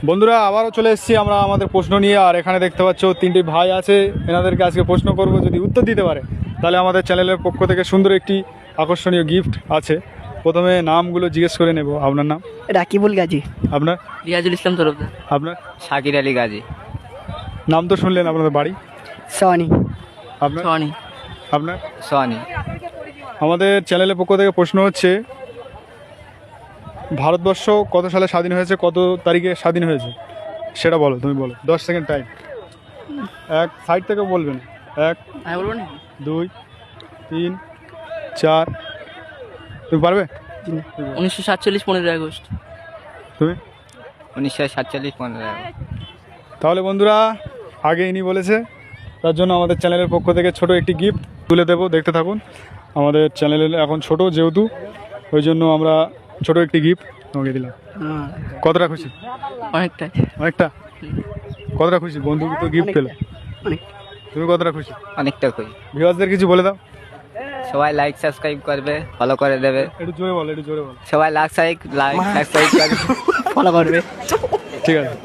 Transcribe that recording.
বন্ধুরা আবারও চলে এসেছি আমরা আমাদের প্রশ্ন নিয়ে। আর এখানে দেখতে পাচ্ছ তিনটি ভাই আছে, এনাদেরকে আজকে প্রশ্ন করব, যদি উত্তর দিতে পারে তাহলে আমাদের চ্যানেলের পক্ষ থেকে সুন্দর একটি আকর্ষণীয় গিফট আছে। প্রথমে নামগুলো জিজ্ঞেস করে নেব। আপনার নাম? রাকিবুল গাজী। আপনার? রিয়াজুল ইসলাম তরফদার। আপনার? শাকির আলী গাজী। নাম তো শুনলেন। আপনাদের বাড়ি? সোয়ানি। আপনার? সোয়ানি। আপনার? সোয়ানি। আমাদের চ্যানেলের পক্ষ থেকে প্রশ্ন হচ্ছে, ভারতবর্ষ কত সালে স্বাধীন হয়েছে, কত তারিখে স্বাধীন হয়েছে সেটা বলো। তুমি বলো, 10 সেকেন্ড টাইম। এক সাইড থেকে বলবেন। 1 আমি বলবো না? 2 3 4। তুমি পারবে? 1947 15 আগস্ট। তুমি? 1947 15 আগস্ট। তাহলে বন্ধুরা আগে ইনি বলেছে, তার জন্য আমাদের চ্যানেলের পক্ষ থেকে ছোট একটি গিফট তুলে দেবো। দেখতে থাকুন। আমাদের চ্যানেলে এখন ছোট যেহেতু, ওই জন্য আমরা ছোট একটি গিফট তোমাকে দিলাম। কতটা খুশি? অনেকটাই। অনেকটা? কতটা খুশি? বন্ধু তো গিফট পেলো। অনেক। তুমি কতটা খুশি? অনেকটা খুশি। ভিউয়ার্সদের কিছু বলে দাও। সবাই লাইক সাবস্ক্রাইব করবে, ফলো করে দেবে। একটু জোরে বলো, একটু জোরে বলো। সবাই লাইক সাবস্ক্রাইব করবে, ফলো করবে। ঠিক আছে।